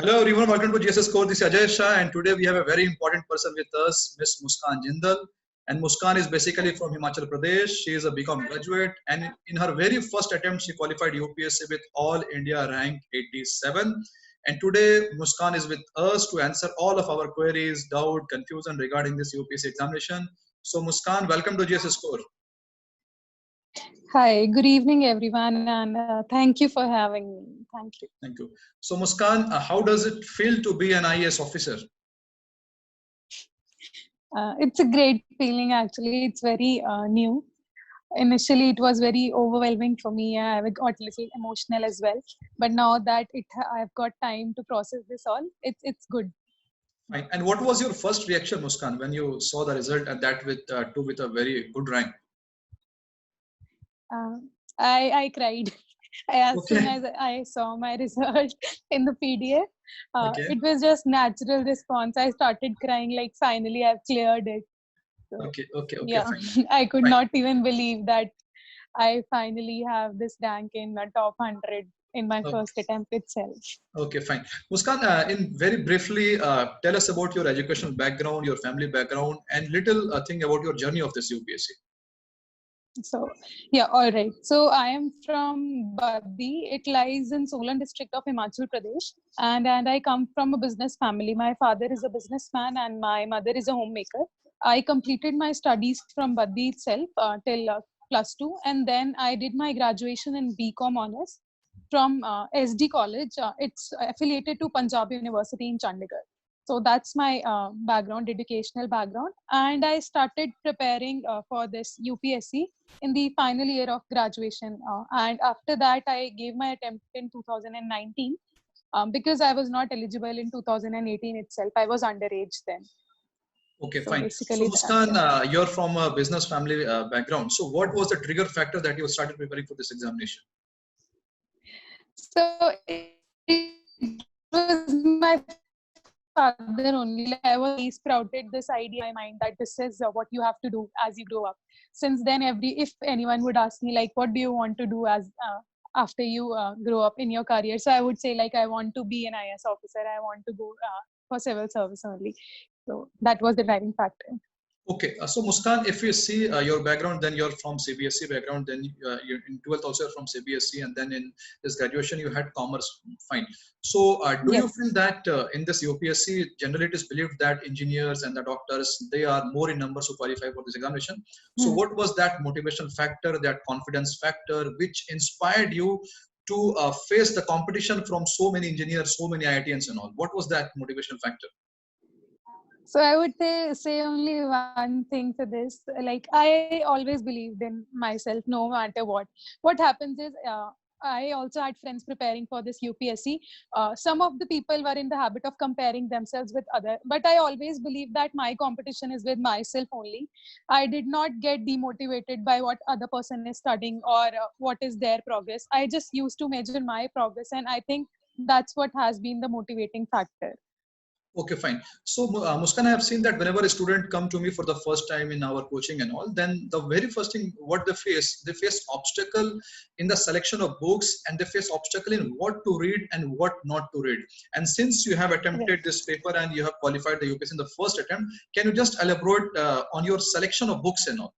Hello everyone, welcome to GSS Core. This is Ajay Shah, and today we have a very important person with us, Miss Muskan Jindal. And Muskan is basically from Himachal Pradesh. She is a BCom graduate, and in her very first attempt, she qualified UPSC with All India rank 87. And today, Muskan is with us to answer all of our queries, doubt, confusion regarding this UPSC examination. So, Muskan, welcome to GSS Core. Hi, good evening, everyone, and thank you for having me. Thank you. Thank you. So, Muskan, how does it feel to be an IAS officer? It's a great feeling, actually. It's very new. Initially, it was very overwhelming for me. I got a little emotional as well. But now that I've got time to process this all, it's good. Fine. And what was your first reaction, Muskan, when you saw the result and that with a very good rank? I cried. As soon as I saw my result in the PDF, it was just natural response. I started crying like finally I've cleared it. So, yeah, fine. I could not even believe that I finally have this rank in the top 100 in my first attempt itself. Okay, fine. Muskan, in very briefly, tell us about your educational background, your family background, and little thing about your journey of this UPSC. So, yeah, all right. So, I am from Baddi. It lies in Solan district of Himachal Pradesh. And I come from a business family. My father is a businessman and my mother is a homemaker. I completed my studies from Baddi itself till +2. And then I did my graduation in BCom Honors from SD College. It's affiliated to Punjab University in Chandigarh. So that's my background, educational background. And I started preparing for this UPSC in the final year of graduation. And after that, I gave my attempt in 2019 because I was not eligible in 2018 itself. I was underage then. Okay, fine. So Muskan, you're from a business family background. So what was the trigger factor that you started preparing for this examination? So it was my father only. He sprouted this idea in my mind that this is what you have to do as you grow up. Since then, if anyone would ask me like, what do you want to do as after you grow up in your career? So I would say like, I want to be an IAS officer. I want to go for civil service only. So that was the driving factor. Okay, so Muskan, if you see your background, then you're from CBSE background, then you're in 12th also you're from CBSE, and then in this graduation you had commerce, fine. So do you feel that in this UPSC, generally it is believed that engineers and the doctors, they are more in numbers to qualify for this examination? So what was that motivation factor, that confidence factor, which inspired you to face the competition from so many engineers, so many IITians and all? What was that motivational factor? So I would say only one thing for this. Like I always believed in myself, no matter what. What happens is, I also had friends preparing for this UPSC. Some of the people were in the habit of comparing themselves with other, but I always believed that my competition is with myself only. I did not get demotivated by what other person is studying or what is their progress. I just used to measure my progress, and I think that's what has been the motivating factor. Okay, fine. So Muskan, I have seen that whenever a student come to me for the first time in our coaching and all, then the very first thing what they face obstacle in the selection of books, and they face obstacle in what to read and what not to read. And since you have attempted this paper and you have qualified the UPSC in the first attempt, can you just elaborate on your selection of books and all?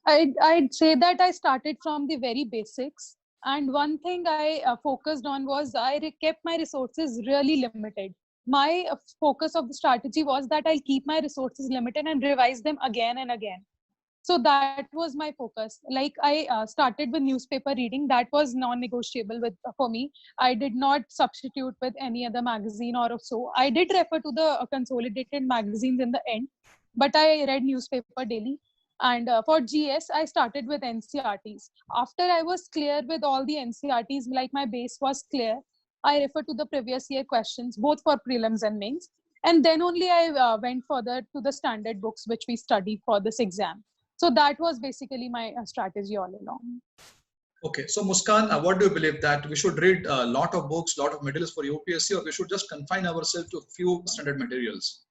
I'd say that I started from the very basics. And one thing I focused on was I kept my resources really limited. My focus of the strategy was that I'll keep my resources limited and revise them again and again. So that was my focus. Like I started with newspaper reading. That was non-negotiable for me. I did not substitute with any other magazine or so. I did refer to the consolidated magazines in the end, but I read newspaper daily. And for GS, I started with NCRTs. After I was clear with all the NCRTs, like my base was clear, I referred to the previous year questions, both for prelims and mains. And then only I went further to the standard books, which we study for this exam. So that was basically my strategy all along. Okay, so Muskan, what do you believe, that we should read a lot of books, lot of materials for UPSC, or we should just confine ourselves to few standard materials?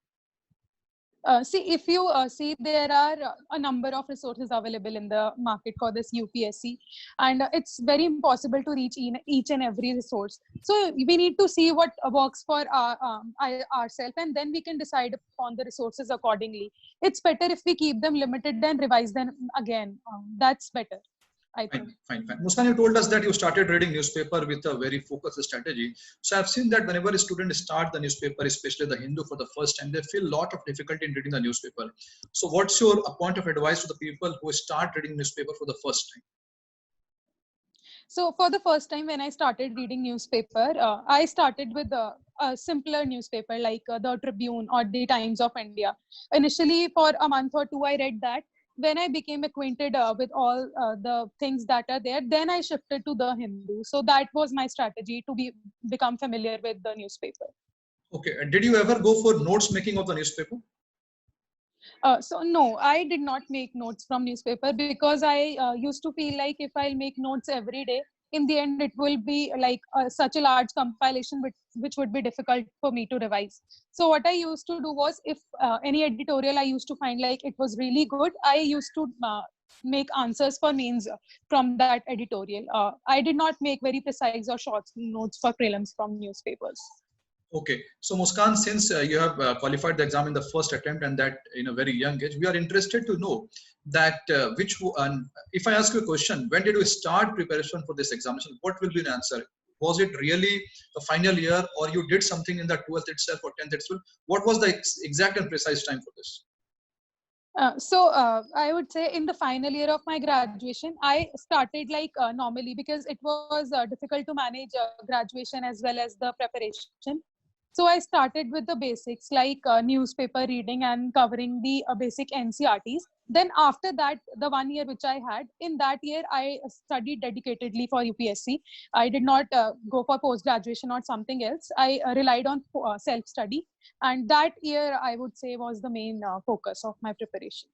See, if you see, there are a number of resources available in the market for this UPSC, and it's very impossible to reach each and every resource. So we need to see what works for ourselves, and then we can decide upon the resources accordingly. It's better if we keep them limited than revise them again. That's better, I think. Fine. Muskan, you told us that you started reading newspaper with a very focused strategy. So I've seen that whenever a student start the newspaper, especially the Hindu for the first time, they feel a lot of difficulty in reading the newspaper. So what's your point of advice to the people who start reading newspaper for the first time? So for the first time when I started reading newspaper, I started with a simpler newspaper like the Tribune or the Times of India. Initially, for a month or two, I read that. When I became acquainted with all the things that are there, then I shifted to the Hindu. So that was my strategy to become familiar with the newspaper. Okay, and did you ever go for notes making of the newspaper? So no, I did not make notes from newspaper because I used to feel like if I'll make notes every day, in the end it will be like such a large compilation which would be difficult for me to revise. So what I used to do was, if any editorial I used to find like it was really good, I used to make answers for mains from that editorial. I did not make very precise or short notes for prelims from newspapers. Okay, so Muskan, since you have qualified the exam in the first attempt and that in a very young age, we are interested to know that if I ask you a question, when did you start preparation for this examination? What will be the answer? Was it really the final year, or you did something in the 12th itself or 10th itself? What was the exact and precise time for this? I would say in the final year of my graduation, I started like normally because it was difficult to manage graduation as well as the preparation. So I started with the basics like newspaper reading and covering the basic NCRTs. Then after that, the 1 year which I had, in that year, I studied dedicatedly for UPSC. I did not go for post-graduation or something else. I relied on self-study. And that year, I would say, was the main focus of my preparation.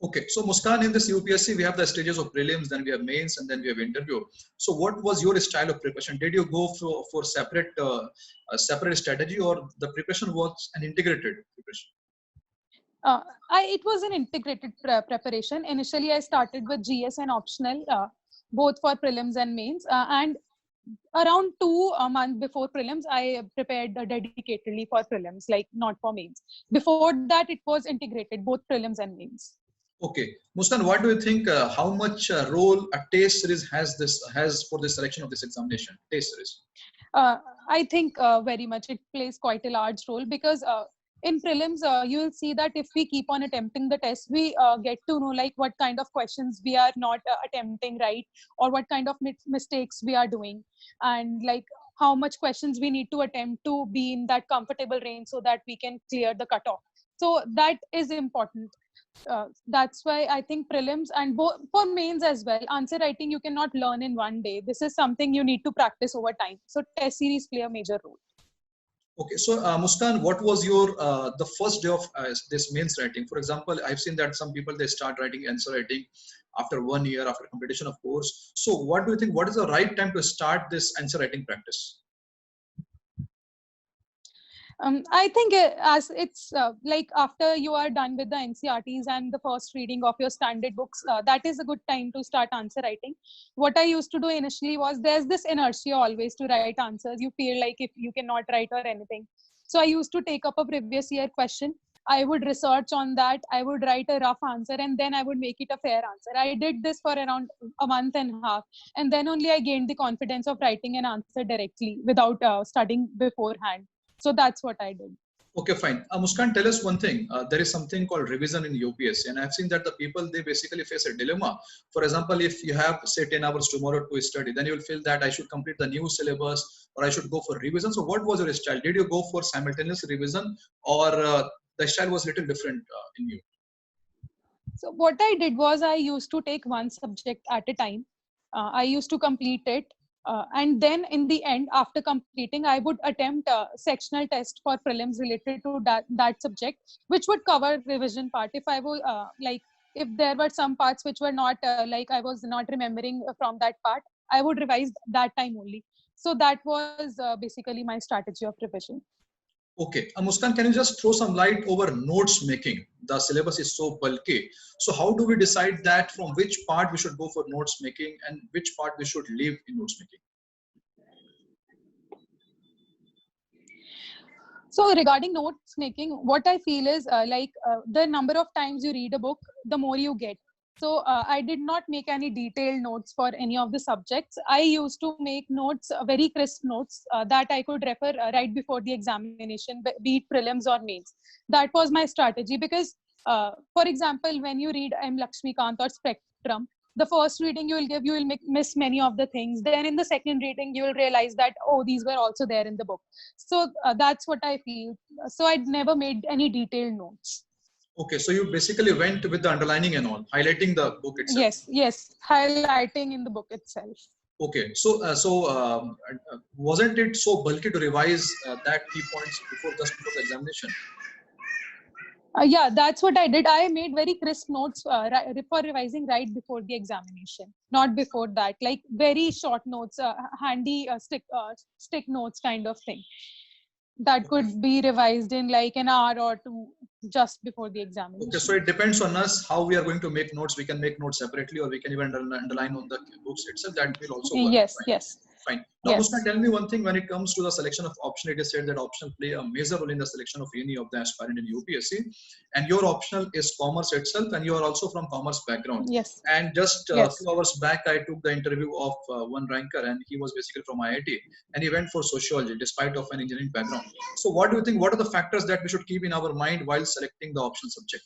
Okay, so Muskan, in this UPSC, we have the stages of prelims, then we have mains, and then we have interview. So, what was your style of preparation? Did you go for separate separate strategy, or the preparation was an integrated preparation? It was an integrated preparation. Initially, I started with GS and optional, both for prelims and mains. And around 2 months before prelims, I prepared dedicatedly for prelims, like not for mains. Before that, it was integrated, both prelims and mains. Okay, Muskan, what do you think? How much role a test series has for the selection of this examination? Test series. I think very much it plays quite a large role because in prelims you will see that if we keep on attempting the test, we get to know like what kind of questions we are not attempting right, or what kind of mistakes we are doing, and like how much questions we need to attempt to be in that comfortable range so that we can clear the cutoff. So that is important. That's why I think prelims and for mains as well, answer writing you cannot learn in one day. This is something you need to practice over time. So test series play a major role. Okay, so Muskan, what was your the first day of this mains writing? For example, I've seen that some people they start writing answer writing after 1 year after completion of course. So what do you think? What is the right time to start this answer writing practice? I think as it's like after you are done with the NCRTs and the first reading of your standard books, that is a good time to start answer writing. What I used to do initially was there's this inertia always to write answers. You feel like if you cannot write or anything. So I used to take up a previous year question. I would research on that. I would write a rough answer and then I would make it a fair answer. I did this for around a month and a half. And then only I gained the confidence of writing an answer directly without studying beforehand. So that's what I did. Okay, fine. Muskan, tell us one thing. There is something called revision in UPSC, and I've seen that the people they basically face a dilemma. For example, if you have say 10 hours tomorrow to study, then you will feel that I should complete the new syllabus or I should go for revision. So, what was your style? Did you go for simultaneous revision, or the style was little different in you? So what I did was I used to take one subject at a time. I used to complete it. And then in the end, after completing, I would attempt a sectional test for prelims related to that subject, which would cover revision part. If I was like, if there were some parts which were not like I was not remembering from that part, I would revise that time only. So that was basically my strategy of revision. Okay, Muskan, can you just throw some light over notes making? The syllabus is so bulky. So how do we decide that from which part we should go for notes making and which part we should leave in notes making? So regarding notes making, what I feel is the number of times you read a book, the more you get. So I did not make any detailed notes for any of the subjects. I used to make notes, very crisp notes that I could refer right before the examination, be it prelims or mains. That was my strategy because, for example, when you read M. Lakshmikant or Spectrum, the first reading you will give, you will miss many of the things. Then in the second reading, you will realize that, oh, these were also there in the book. So that's what I feel. So I'd never made any detailed notes. Okay, so you basically went with the underlining and all, highlighting the book itself. Yes, highlighting in the book itself. Okay, so wasn't it so bulky to revise that key points before the examination? Yeah, that's what I did. I made very crisp notes for revising right before the examination, not before that. Like very short notes, handy stick notes kind of thing. That could be revised in like an hour or two just before the examination. Okay, so it depends on us how we are going to make notes. We can make notes separately, or we can even underline on the books itself. That will also work. Yes, Fine. yes. Fine. Now, Yes. Muskan, tell me one thing. When it comes to the selection of option, it is said that optional play a major role in the selection of any of the aspirant in UPSC. And your optional is commerce itself, and you are also from commerce background. Yes. And just Yes. 2 hours back, I took the interview of one ranker, and he was basically from IIT, and he went for sociology despite of an engineering background. So, what do you think? What are the factors that we should keep in our mind while selecting the optional subject?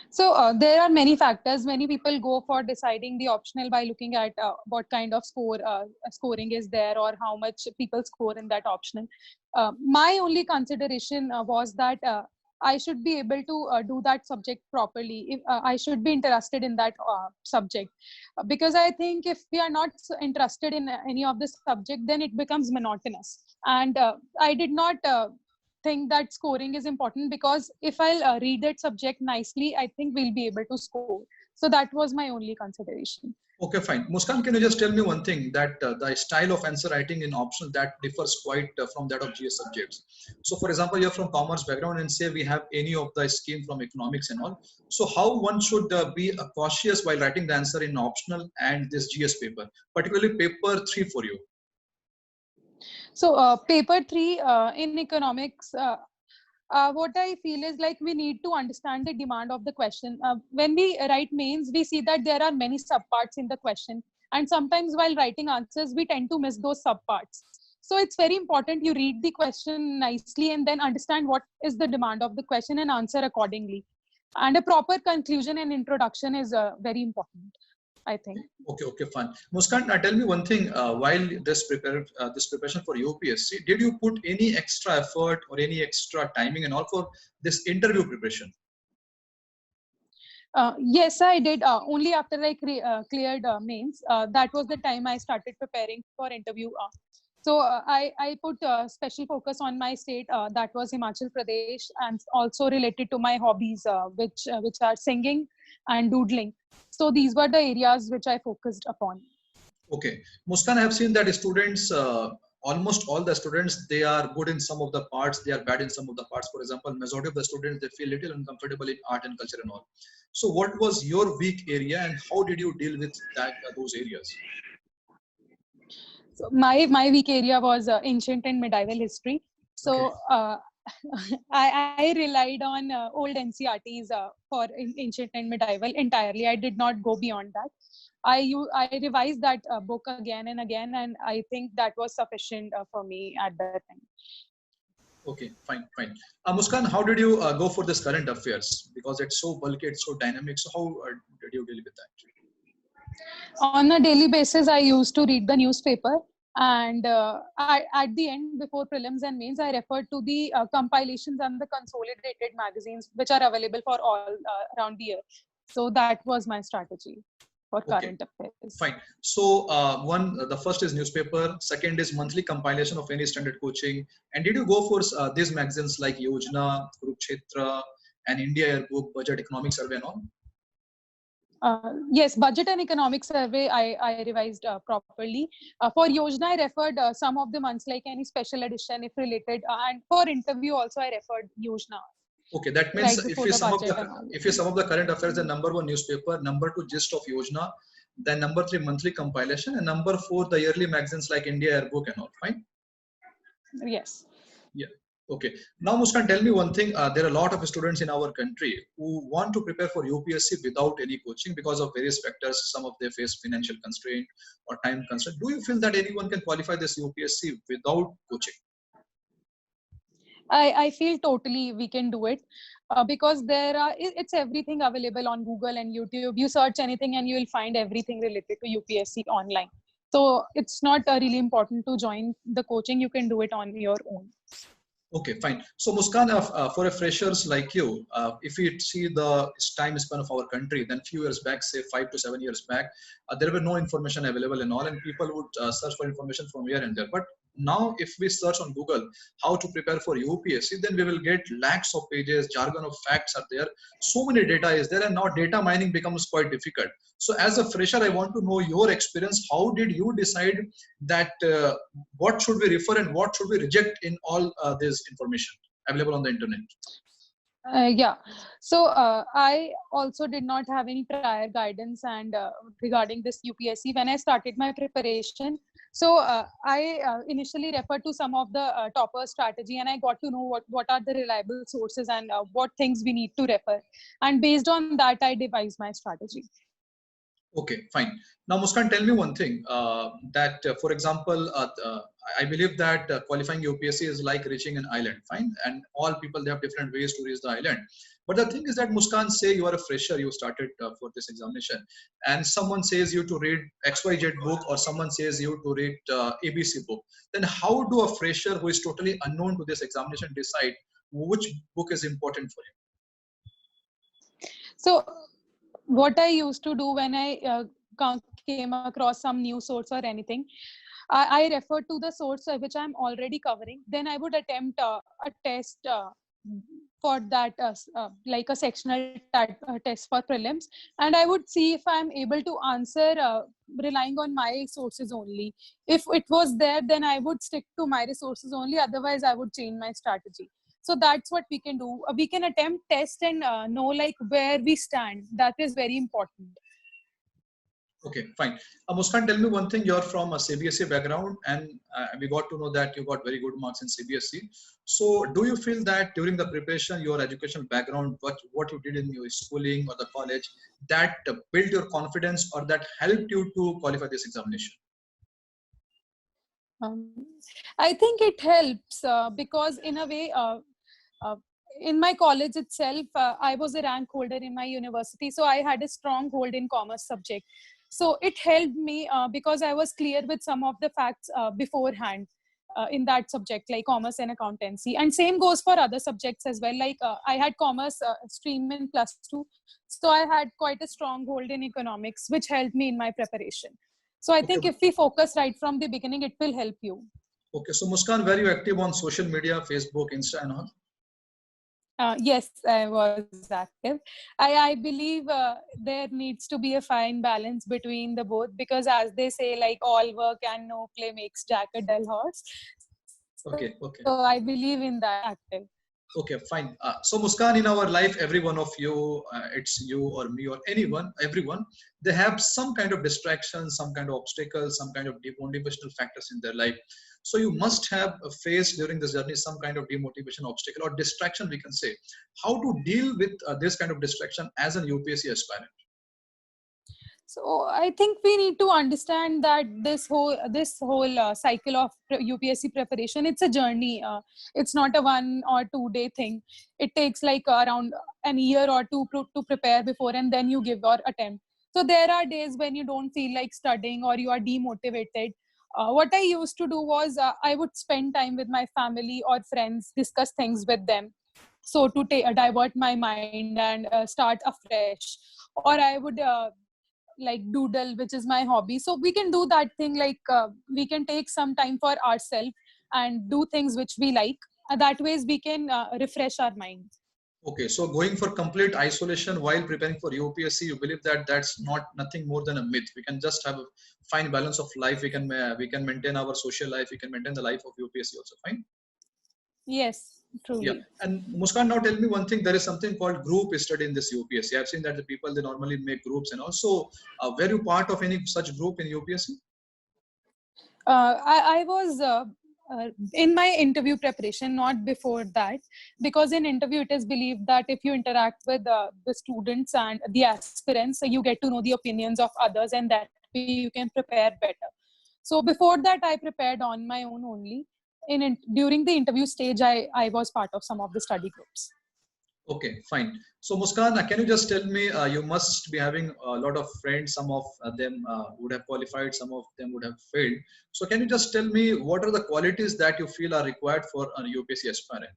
So there are many factors. Many people go for deciding the optional by looking at what kind of scoring is there or how much people score in that optional. My only consideration was that I should be able to do that subject properly. If, I should be interested in that subject, because I think if we are not interested in any of the subject, then it becomes monotonous. And I did not think that scoring is important, because if I'll read that subject nicely, I think we'll be able to score. So that was my only consideration. Okay, fine. Muskan, can you just tell me one thing, that the style of answer writing in optional that differs quite from that of GS subjects. So for example, you're from commerce background and say we have any of the scheme from economics and all. So how one should be cautious while writing the answer in optional and this GS paper, particularly paper 3 for you? So paper 3 in economics, what I feel is like we need to understand the demand of the question. When we write mains, we see that there are many subparts in the question. And sometimes while writing answers, we tend to miss those subparts. So it's very important you read the question nicely and then understand what is the demand of the question and answer accordingly. And a proper conclusion and introduction is very important, I think. Okay, fine. Muskan, tell me one thing. While this preparation for UPSC, did you put any extra effort or any extra timing and all for this interview preparation? Yes, I did. Only after I cleared mains, that was the time I started preparing for interview. So I put special focus on my state, that was Himachal Pradesh, and also related to my hobbies, which are singing and doodling. So these were the areas which I focused upon. Okay, Muskan, I have seen that students, almost all the students, they are good in some of the parts, they are bad in some of the parts. For example, majority of the students, they feel little uncomfortable in art and culture and all. So what was your weak area and how did you deal with those areas? So my weak area was ancient and medieval history. So okay. I relied on old NCERTs for ancient and medieval entirely. I did not go beyond that. I revised that book again and again, and I think that was sufficient for me at that time. Okay, fine. Muskan, how did you go for this current affairs? Because it's so bulky, it's so dynamic. So how did you deal with that? On a daily basis, I used to read the newspaper. And at the end, before prelims and mains, I referred to the compilations and the consolidated magazines, which are available for all around the year. So that was my strategy for current affairs. Fine. So the first is newspaper, second is monthly compilation of any standard coaching. And did you go for these magazines like Yojana, Kurukshetra, and India Yearbook, Budget, Economic Survey and all? Yes, budget and economic survey I revised properly. For Yojana, I referred some of the months like any special edition if related. And for interview also, I referred Yojana Okay, that means right before the budget and all. if you sum up the current affairs, the number one newspaper, number two gist of Yojana, then number three monthly compilation, and number four the yearly magazines like India Airbook and all. Fine. Yes. Yeah. Okay. Now, Muskan, tell me one thing. There are a lot of students in our country who want to prepare for UPSC without any coaching because of various factors. Some of them face financial constraint or time constraint. Do you feel that anyone can qualify this UPSC without coaching? I feel totally we can do it because it's everything available on Google and YouTube. You search anything and you will find everything related to UPSC online. So it's not really important to join the coaching. You can do it on your own. Okay, fine. So Muskan, for a freshers like you, if we see the time span of our country, then few years back, say 5 to 7 years back, there were no information available and all, and people would search for information from here and there. But now, if we search on Google how to prepare for UPSC, then we will get lakhs of pages, jargon of facts are there. So many data is there, and now data mining becomes quite difficult. So, as a fresher, I want to know your experience. How did you decide that what should we refer and what should we reject in all this information available on the internet? Yeah, so I also did not have any prior guidance and regarding this UPSC when I started my preparation. So I initially referred to some of the topper strategy, and I got to know what are the reliable sources and what things we need to refer. And based on that, I devised my strategy. Okay, fine. Now, Muskan, tell me one thing. For example, I believe that qualifying UPSC is like reaching an island. Fine, and all people they have different ways to reach the island. But the thing is that Muskan, say you are a fresher, you started for this examination, and someone says you to read XYZ book, or someone says you to read ABC book. Then how do a fresher who is totally unknown to this examination decide which book is important for him? So what I used to do when I came across some new source or anything, I refer to the source which I'm already covering. Then I would attempt a test for that, like a sectional test for prelims, and I would see if I'm able to answer relying on my sources only. If it was there, then I would stick to my resources only. Otherwise, I would change my strategy. So that's what we can do. We can attempt test and know like where we stand. That is very important. Okay, fine. Muskan, tell me one thing. You're from a CBSE background, and we got to know that you got very good marks in CBSE. So, do you feel that during the preparation, your educational background, what you did in your schooling or the college, that built your confidence or that helped you to qualify this examination? I think it helps because in a way, in my college itself, I was a rank holder in my university. So I had a strong hold in commerce subject. So it helped me because I was clear with some of the facts beforehand in that subject, like commerce and accountancy. And same goes for other subjects as well. Like I had commerce stream in +2. So I had quite a strong hold in economics, which helped me in my preparation. So I think if we focus right from the beginning, it will help you. Okay. So Muskan, were you active on social media, Facebook, Insta and all? Yes, I was active. I believe there needs to be a fine balance between the both, because as they say, like all work and no play makes Jack a dull horse. Okay. So I believe in that active. Okay, fine. So Muskan, in our life, every one of you, it's you or me or anyone, everyone, they have some kind of distraction, some kind of obstacle, some kind of demotivational factors in their life. So you must have faced during this journey some kind of demotivation, obstacle or distraction, we can say. How to deal with this kind of distraction as an UPSC aspirant? So I think we need to understand that this whole cycle of UPSC preparation, it's a journey. It's not a 1 or 2 day thing. It takes like around an year or two to prepare before, and then you give your attempt. So there are days when you don't feel like studying or you are demotivated. What I used to do was I would spend time with my family or friends, discuss things with them. So to divert my mind and start afresh. Or I would like doodle, which is my hobby. So we can do that thing, like we can take some time for ourselves and do things which we like. That ways we can refresh our mind. Okay, so going for complete isolation while preparing for UPSC, you believe that that's not nothing more than a myth. We can just have a fine balance of life. We can maintain our social life. We can maintain the life of UPSC also. Fine. Yes, Yeah. truly. And Muskan, now tell me one thing. There is something called group study in this UPSC. I've seen that the people they normally make groups, and also were you part of any such group in UPSC? I was in my interview preparation, not before that, because in interview it is believed that if you interact with the students and the aspirants, you get to know the opinions of others, and that way you can prepare better. So before that, I prepared on my own only. During the interview stage, I was part of some of the study groups. Okay, fine. So Muskan, can you just tell me, you must be having a lot of friends, some of them would have qualified, some of them would have failed. So can you just tell me what are the qualities that you feel are required for a UPSC aspirant?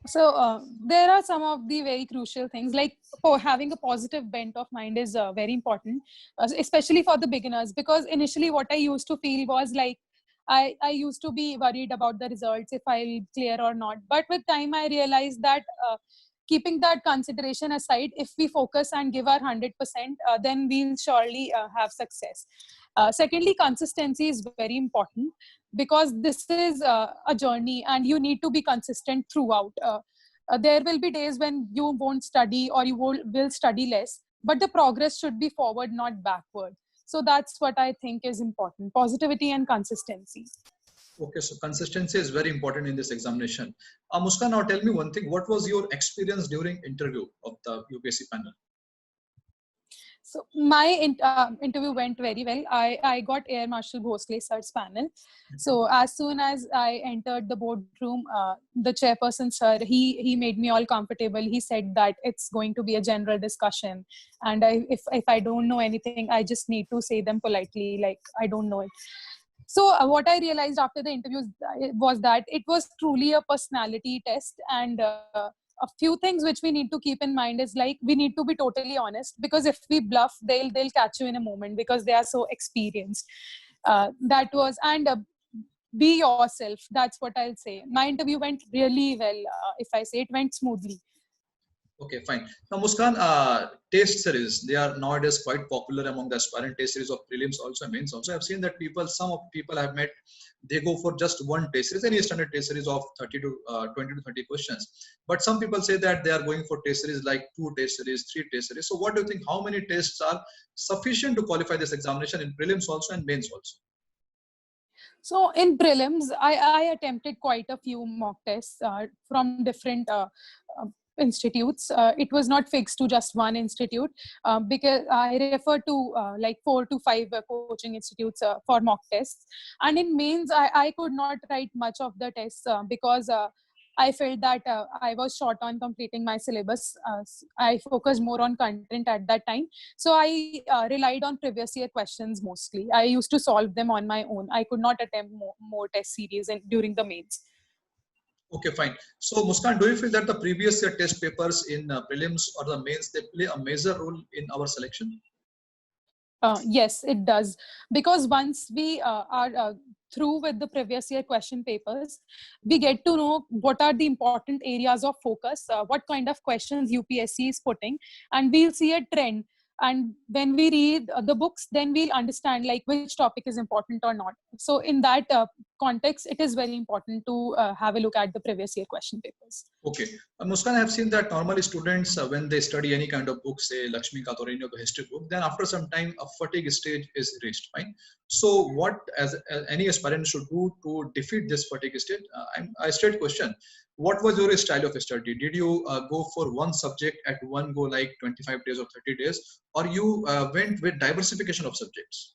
So there are some of the very crucial things, like for having a positive bent of mind is very important, especially for the beginners, because initially what I used to feel was like I used to be worried about the results, if I'll clear or not. But with time, I realized that keeping that consideration aside, if we focus and give our 100%, then we'll surely have success. Secondly, consistency is very important, because this is a journey and you need to be consistent throughout. There will be days when you won't study, or you will study less, but the progress should be forward, not backward. So that's what I think is important: positivity and consistency. Okay, so consistency is very important in this examination. Muskan, now tell me one thing. What was your experience during interview of the UPSC panel? So my interview went very well. I got Air Marshal Bhosle sir's panel. So as soon as I entered the boardroom, the chairperson sir, he made me all comfortable. He said that it's going to be a general discussion, and if I don't know anything, I just need to say them politely, like I don't know it. So what I realized after the interviews was that it was truly a personality test, and a few things which we need to keep in mind is like we need to be totally honest, because if we bluff, they'll catch you in a moment because they are so experienced. That was and Be yourself. That's what I'll say. My interview went really well. If I say, it went smoothly. Okay, fine. Now, Muskan, test series, they are nowadays quite popular among the aspirant test series of prelims also and mains also. I've seen that some of people I've met, they go for just one test series, any standard test series of 30 to 20 to 30 questions. But some people say that they are going for test series like 2 test series, 3 test series. So what do you think, how many tests are sufficient to qualify this examination in prelims also and mains also? So in prelims, I attempted quite a few mock tests from different uh, institutes. It was not fixed to just one institute, because I refer to like 4 to 5 coaching institutes for mock tests. And in mains, I could not write much of the tests because I felt that I was short on completing my syllabus. I focused more on content at that time. So I relied on previous year questions mostly. I used to solve them on my own. I could not attempt more test series during the mains. Okay, fine. So Muskan, do you feel that the previous year test papers in prelims or the mains, they play a major role in our selection? Yes, it does. Because once we are through with the previous year question papers, we get to know what are the important areas of focus, what kind of questions UPSC is putting, and we'll see a trend. And when we read the books, then we'll understand like which topic is important or not. So in that context, it is very important to have a look at the previous year question papers. Okay. Muskan, I have seen that normally students, when they study any kind of book, say Lakshmikant or any of the history book, then after some time, a fatigue stage is reached, right? So, what as any aspirant should do to defeat this fatigue stage? I straight question. What was your style of study? Did you go for one subject at one go, like 25 days or 30 days, or you went with diversification of subjects?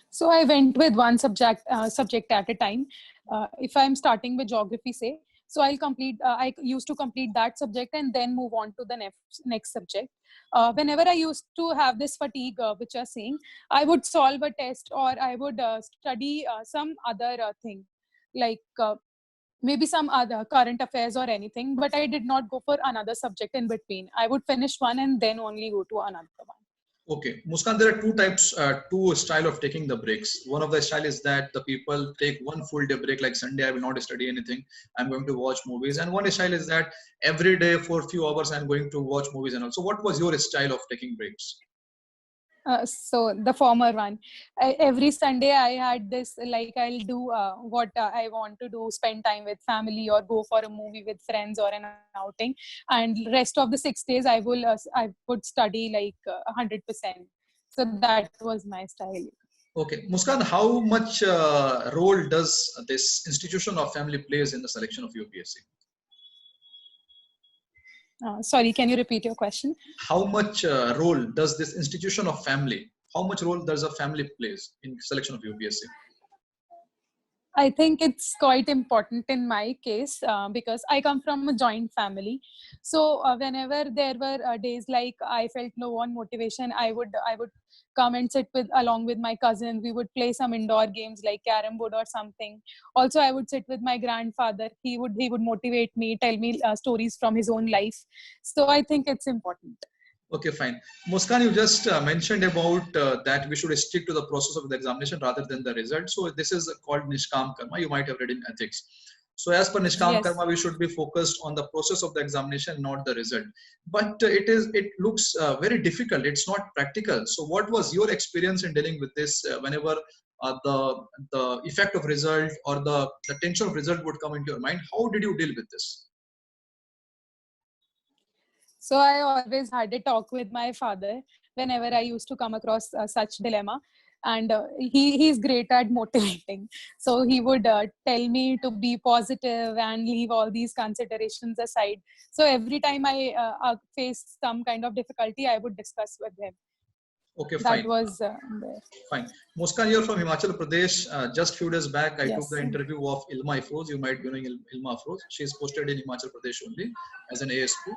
So I went with one subject at a time. If I'm starting with geography, say, so I'll complete. I used to complete that subject and then move on to the next subject. Whenever I used to have this fatigue, which you're saying, I would solve a test, or I would study some other thing, like maybe some other current affairs or anything. But I did not go for another subject in between. I would finish one and then only go to another one. Okay, Muskan, there are two types, two style of taking the breaks. One of the style is that the people take one full day break, like Sunday, I will not study anything. I'm going to watch movies. And one style is that every day for a few hours, I'm going to watch movies and all. So what was your style of taking breaks? So the former one, every Sunday I had this, like I'll do what I want to do, spend time with family or go for a movie with friends or an outing, and rest of the 6 days I would study like 100%. So that was my style. Okay, Muskan, how much role does this institution of family plays in the selection of UPSC? Sorry, can you repeat your question? How much role does this institution of family, how much role does a family plays in selection of UPSC? I think it's quite important in my case because I come from a joint family. So whenever there were days like I felt low on motivation, I would come and sit with along with my cousins. We would play some indoor games like carom board or something. Also, I would sit with my grandfather. He would motivate me, tell me stories from his own life. So I think it's important. Okay, fine. Muskan, you just mentioned about that we should stick to the process of the examination rather than the result. So this is called Nishkam Karma. You might have read in ethics. So as per Nishkam Yes. Karma, we should be focused on the process of the examination, not the result. But it looks very difficult. It's not practical. So what was your experience in dealing with this whenever the effect of result or the tension of result would come into your mind? How did you deal with this? So I always had a talk with my father whenever I used to come across such dilemma, and he's great at motivating. So he would tell me to be positive and leave all these considerations aside. So every time I face some kind of difficulty, I would discuss with him. Okay, That fine. was there. Fine. Muskan, you're from Himachal Pradesh. Just few days back, I took Yes. the interview of Ilma Afroz. You might be knowing Ilma Afroz. She is posted in Himachal Pradesh only as an ASP.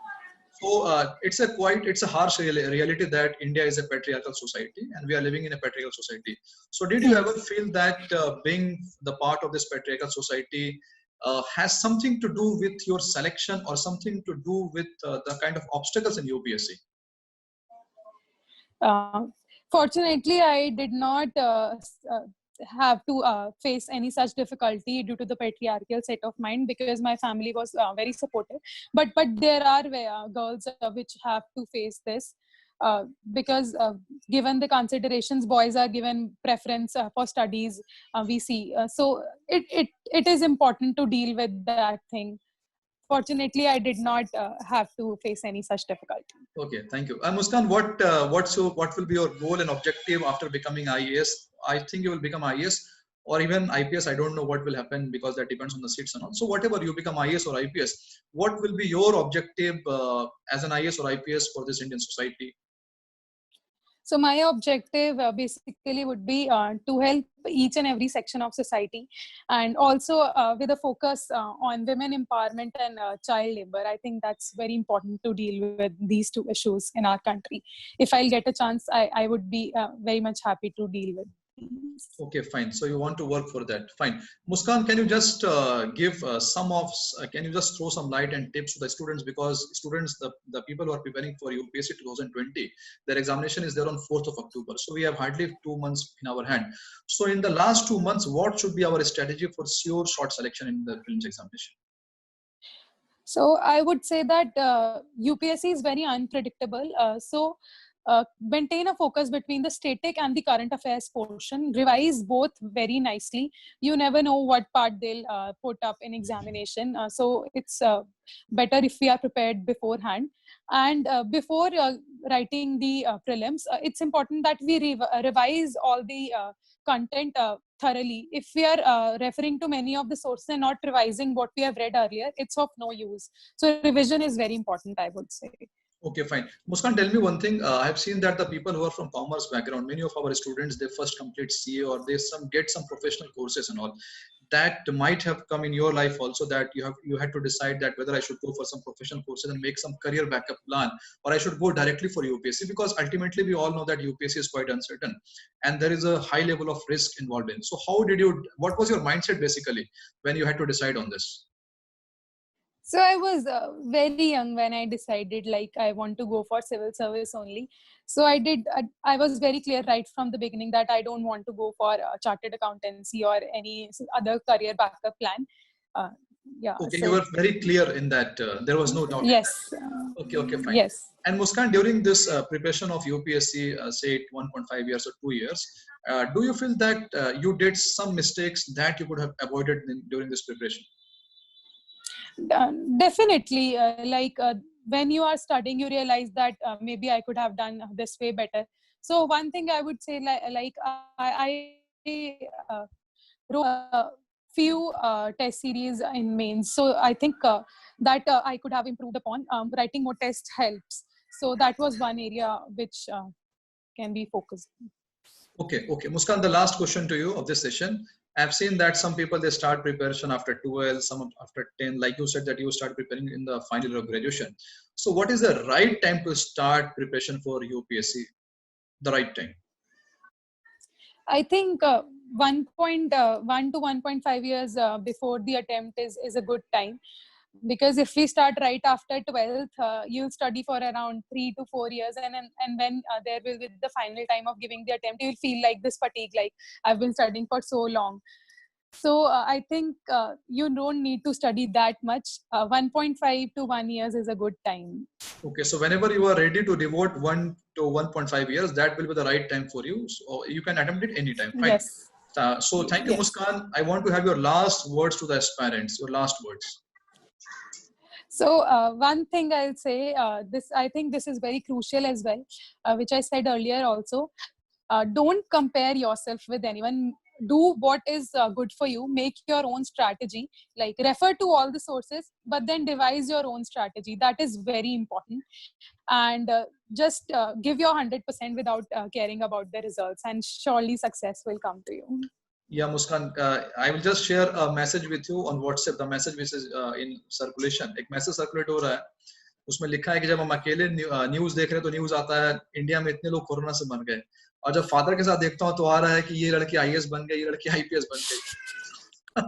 So it's a harsh reality that India is a patriarchal society and we are living in a patriarchal society. So did you Hmm. ever feel that being the part of this patriarchal society has something to do with your selection or something to do with the kind of obstacles in UPSC? Uh, Fortunately, I did not have to face any such difficulty due to the patriarchal set of mind because my family was very supportive. But there are girls which have to face this. Because given the considerations, boys are given preference for studies. We see it is important to deal with that thing. Fortunately, I did not have to face any such difficulty. Okay, thank you. Muskan, what will be your goal and objective after becoming IAS? I think you will become IAS or even IPS. I don't know what will happen because that depends on the seats and all. So whatever you become IAS or IPS, what will be your objective as an IAS or IPS for this Indian society? So my objective basically would be to help each and every section of society, and also with a focus on women empowerment and child labor. I think that's very important to deal with these two issues in our country. If I'll get a chance, I would be very much happy to deal with these. Okay, fine. So you want to work for that. Fine. Muskan, can you just can you just throw some light and tips to the students because students, the people who are preparing for UPSC 2020, their examination is there on 4th of October. So we have hardly 2 months in our hand. So in the last 2 months, what should be our strategy for sure short selection in the prelims examination? So I would say that UPSC is very unpredictable. Maintain a focus between the static and the current affairs portion. Revise both very nicely. You never know what part they'll put up in examination. So it's better if we are prepared beforehand. And before writing the prelims, it's important that we revise all the content thoroughly. If we are referring to many of the sources and not revising what we have read earlier, it's of no use. So revision is very important, I would say. Okay, fine. Muskan, tell me one thing. I have seen that the people who are from commerce background, many of our students, they first complete CA or they get some professional courses and all. That might have come in your life also that you had to decide that whether I should go for some professional courses and make some career backup plan or I should go directly for UPSC because ultimately we all know that UPSC is quite uncertain and there is a high level of risk involved in. So what was your mindset basically when you had to decide on this? So I was very young when I decided like I want to go for civil service only. So I was very clear right from the beginning that I don't want to go for chartered accountancy or any other career backup plan. Uh, yeah. Okay, you So were very clear in that. There was no doubt in yes, that. Okay, okay, fine. yes. And Muskan, during this preparation of UPSC, say 1.5 years or 2 years, do you feel that you did some mistakes that you could have avoided during this preparation? Definitely. When you are studying, you realize that maybe I could have done this way better. So one thing I would say, I wrote a few test series in mains. So I think that I could have improved upon. Writing more tests helps. So that was one area which can be focused. Okay, okay. Muskan, the last question to you of this session. I've seen that some people, they start preparation after 12, some after 10. Like you said that you start preparing in the final year of graduation. So what is the right time to start preparation for UPSC? The right time? I think 1.1 to 1.5 years before the attempt is a good time. Because if we start right after 12th, you'll study for around 3 to 4 years, and when there will be the final time of giving the attempt, you'll feel like this fatigue, like I've been studying for so long. So I think you don't need to study that much. 1.5 to 1 years is a good time. Okay, so whenever you are ready to devote 1 to 1.5 years, that will be the right time for you. So you can attempt it anytime. Fine. Yes. So thank you, Yes. Muskan. I want to have your last words to the aspirants, your last words. So one thing I'll say, I think this is very crucial as well, which I said earlier also. Don't compare yourself with anyone. Do what is good for you. Make your own strategy. Like refer to all the sources, but then devise your own strategy. That is very important. And just give your 100% without caring about the results, and surely success will come to you. Yeah, Muskan, I will just share a message with you on WhatsApp. The message which is in circulation. एक message circulate हो रहा है, उसमें लिखा है कि जब हम अकेले न्यूज देख रहे हैं तो न्यूज आता है इंडिया में इतने लोग कोरोना से मर गए, और जब फादर के साथ देखता हूँ तो आ रहा है कि ये लड़की आईएएस बन गई, ये लड़की आईपीएस बन गई.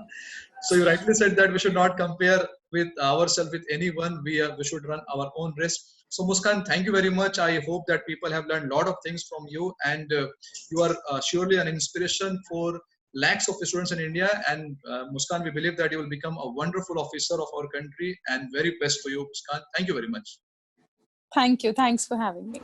So you rightly said that we should not compare with ourselves with anyone. We should run our own race. So Muskan, thank you very much. I hope that people have learned a lot of things from you, and you are surely an inspiration for lakhs of students in India. And Muskan, we believe that you will become a wonderful officer of our country, and very best for you, Muskan. Thank you very much. Thank you. Thanks for having me.